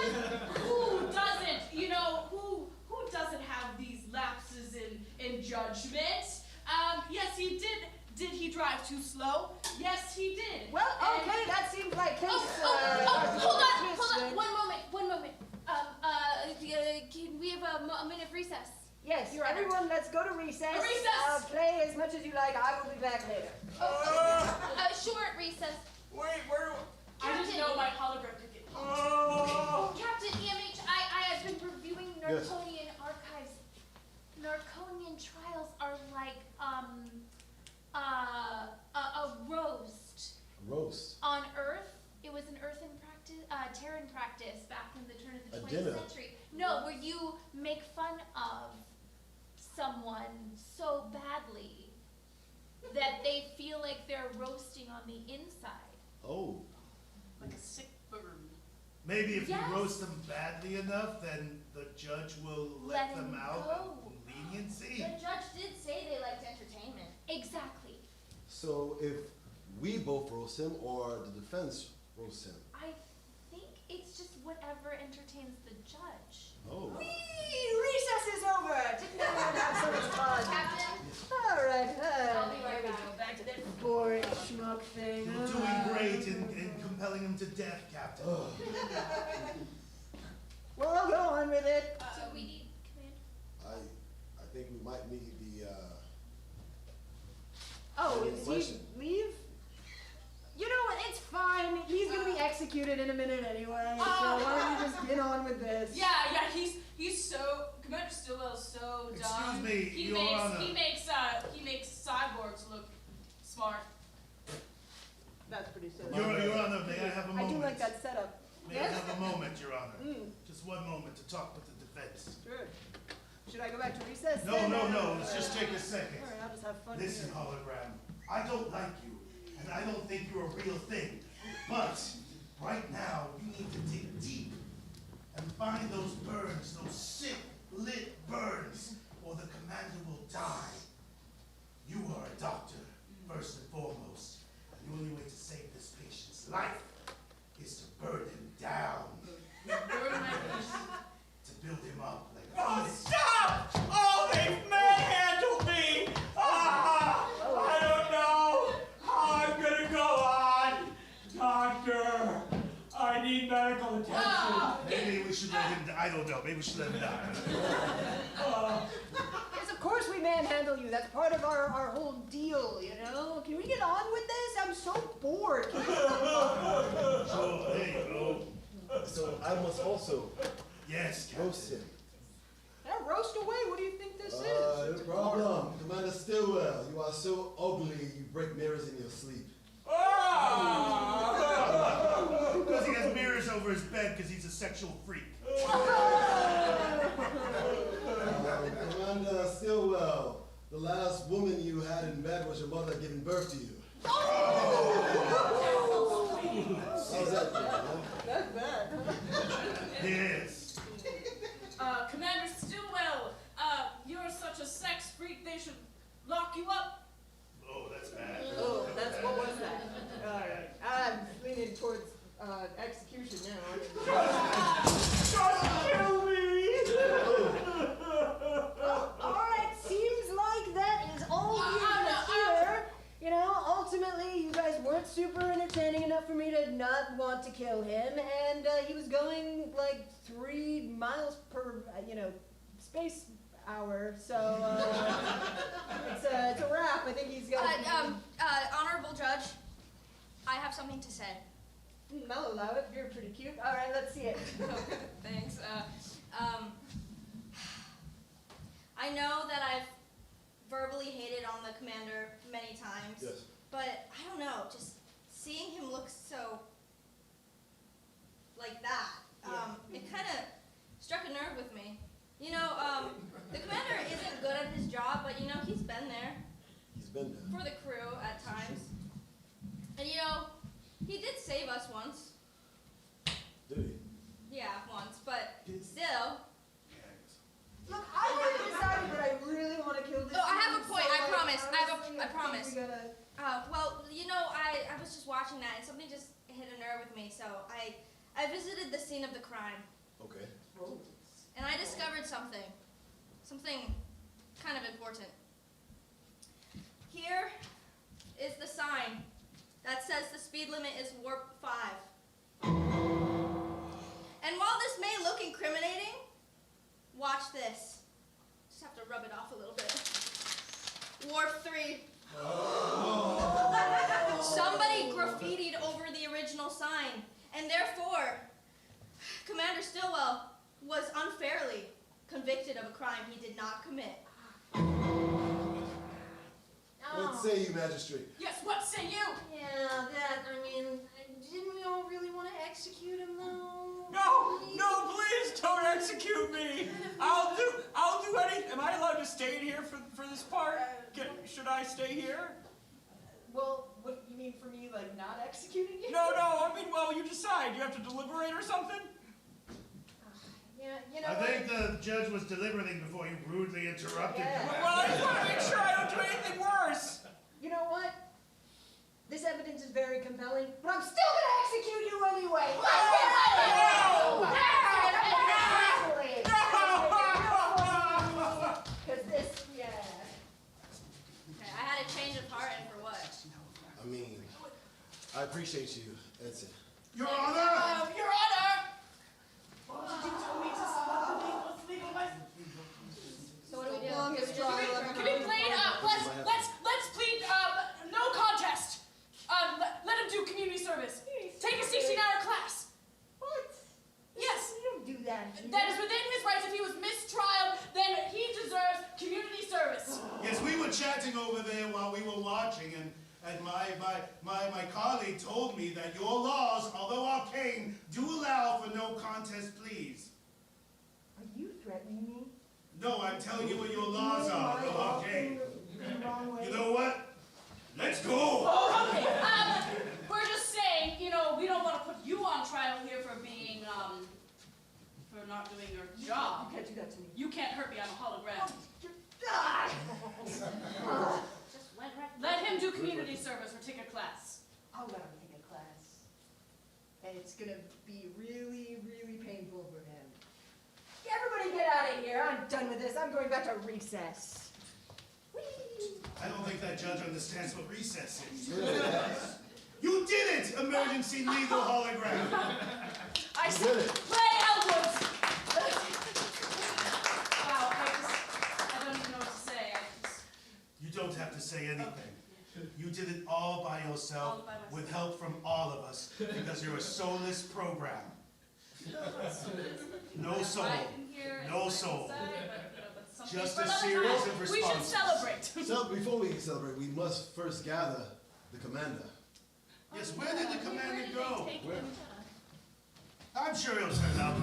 who doesn't? You know, who doesn't have these lapses in judgment? Yes, he did. Did he drive too slow? Yes, he did. Well, okay, that seems like his. Hold on. One moment. Can we have a minute of recess? Yes, Your Honor. everyone, let's go to recess. A recess! Play as much as you like. I will be back later. Short recess. Wait, where do I didn't know my hologram could get pumped. Oh. Captain EMH, I have been reviewing Yes. Narconian archives. Narconian trials are like a roast. Roast. On Earth, it was an earthen practice, Terran practice back in the turn of the A 20th dinner. century. No, where you make fun of someone so badly that they feel like they're roasting on the inside. Oh. Like a sick burn. Maybe if Yes. you roast them badly enough, then the judge will let them him out go. in leniency. The judge did say they liked entertainment. Exactly. So if we both roast him or the defense roast him? I think it's just whatever entertains the judge. Oh. Recess is over. Didn't know we'd have so much fun. Captain, All right. I'll be right back. Go back to that boring schmuck thing. You're doing great in compelling him to death, Captain. Well, I'll go on with it. So we need command. I think we might need the Oh, Any is question? he leave? You know what? It's fine. He's gonna be executed in a minute anyway. So why don't you just get on with this? Yeah, he's so Commander Stillwell's so dumb. Excuse me, he Your makes Honor. he makes cyborgs look smart. That's pretty silly. Your Honor, may I have a I moment? do like that setup. May I have a moment, Your Honor? Mm, Just one moment to talk with the defense. sure. Should I go back to recess? No, then? let's just take a second. All right, I'll just have fun Listen, here. hologram, I don't like you, and I don't think you're a real thing. But right now, you need to dig deep and find those burns, those sick, lit burns, or the commander will die. You are a doctor, first and foremost. And the only way to save this patient's life is to burn him down. Burn my patient. To build him up like a Oh, phoenix. stop! Oh, they've manhandled me! I don't know how I'm gonna go on. Doctor, I need medical attention. Maybe we should let him die. I don't know. Maybe we should let him die. Yes, of course we manhandle you. That's part of our whole deal, you know? Can we get on with this? I'm so bored. Sure, there you go. So I must also Yes, Captain. roast him. Now roast away. What do you think this is? No problem. Commander Stillwell, you are so ugly you break mirrors in your sleep. Because he has mirrors over his bed because he's a sexual freak. Commander Stillwell, the last woman you had in bed was your mother giving birth to you. How's that feel, huh? That's bad. Yes. Commander Stillwell, you're such a sex freak, they should lock you up. Oh, that's bad. Oh, what was that? Alright. I'm leaning towards execution now. Just kill me! Alright, seems like that is all we're gonna hear. You know, ultimately, you guys weren't super entertaining enough for me to not want to kill him, and he was going like 3 miles per, space hour, so it's a wrap. I think he's got. Honorable Judge, I have something to say. I'll allow it. You're pretty cute. All right, let's see it. Thanks. I know that I've verbally hated on the commander many times. Yes. But I don't know, just seeing him look so like that, it kind of struck a nerve with me. You know, the commander isn't good at his job, but you know, he's been there He's been there. for the crew at times. And you know, he did save us once. Did he? Yeah, once, but still. Look, I have decided that I really want to kill this. Oh, I have a dude, point, so, I like, promise, I honestly, promise. think we gotta. Well, you know, I was just watching that and something just hit a nerve with me, so I visited the scene of the crime. Okay. And I discovered something kind of important. Here is the sign that says the speed limit is warp 5. And while this may look incriminating, watch this. Just have to rub it off a little bit. Warp 3. Somebody graffitied over the original sign, and therefore, Commander Stillwell was unfairly convicted of a crime he did not commit. What say you, magistrate? Yes, what say you? Yeah, didn't we all really want to execute him though? No, please don't execute me. I'll do anything. Am I allowed to stay in here for this part? Should I stay here? Well, what you mean for me, like not executing you? No, I mean, well, you decide. You have to deliberate or something? Yeah, you know. I think the judge was deliberating before you rudely interrupted him. Well, I just want to make sure I don't do anything worse. You know what? This evidence is very compelling, but I'm still gonna execute you anyway. Let's get out of here! Because this, Okay, I had a change of heart, and for what? I mean, I appreciate you, Edsel. Your Honor! Your Honor! So what do we do? Longest draw I'll ever Can we plead, let's plead, no contest. Let him do community service. Take a 16-hour class. What? Yes. You don't do that. That is within his rights. If he was mistrialed, then he deserves community service. Yes, we were chatting over there while we were watching, and my colleague told me that your laws, although arcane, do allow for no contest pleas. Are you threatening me? No, I'm telling you what your laws are, though arcane. You know what? Let's go! Oh, okay. We're just saying, you know, we don't want to put you on trial here for being, for not doing your job. You catch do that to me. You can't hurt me, I'm a hologram. Just went right. Let him do community service or take a class. I'll let him take a class. And it's gonna be really, really painful for him. Everybody get out of here. I'm done with this. I'm going back to recess. Whee! I don't think that judge understands what recess is. You did it! Emergency legal hologram. I You did it. play Hapgood. Wow, I don't even know what to say. You don't have to say anything. You did it all by yourself, All by myself. with help from all of us, because you're a soulless program. No soul. Right in here, No right soul. inside, but something Just for a another series time. of We should responses. celebrate. So before we celebrate, we must first gather the commander. Yes, where did the commander go? Where? I'm sure he'll turn up.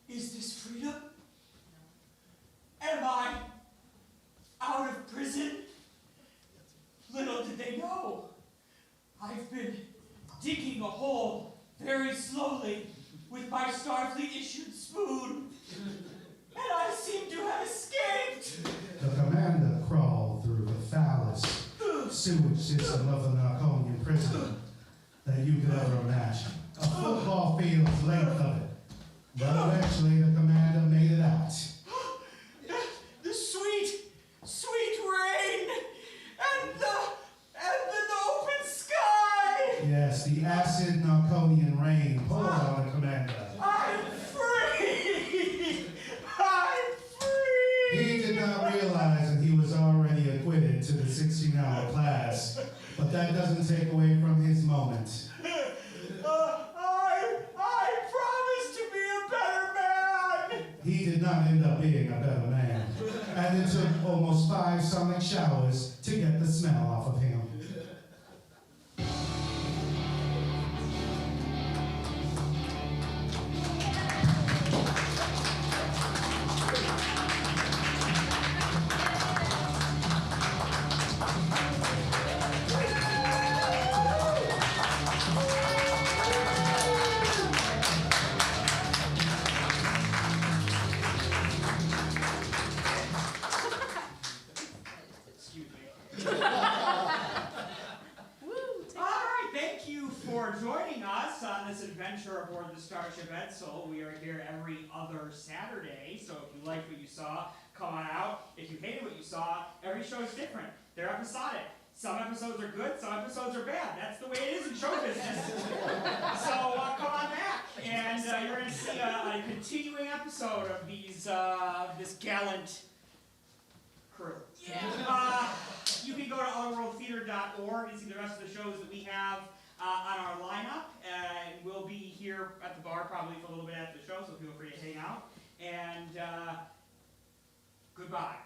Is this freedom? Am I out of prison? Little did they know. I've been digging a hole very slowly with my Starfleet issued spoon. And I seem to have escaped. The commander crawled through the foulest sewage system of a Narconian prison that you could ever imagine. A football field's length of it. But eventually the commander made it out. The sweet, sweet rain and the open sky. Yes, the acid Narconian rain poured on the commander. I'm free. I'm free. He did not realize that he was already acquitted to the 16-hour class, but that doesn't take away from his moment. I promise to be a better man. He did not end up being a better man, and it took almost 5 sonic showers to get the smell off of him. Excuse me. All right, thank you for joining us on this adventure aboard the Starship Edsel. We are here every other Saturday, so if you liked what you saw, come on out. If you hated what you saw, every show is different. They're episodic. Some episodes are good, some episodes are bad. That's the way it is in show business. So come on back, and you're going to see a continuing episode of these this gallant crew. Yeah. You can go to otherworldthtre.org and see the rest of the shows that we have on our lineup. We'll be here at the bar probably for a little bit after the show, so feel free to hang out. And goodbye.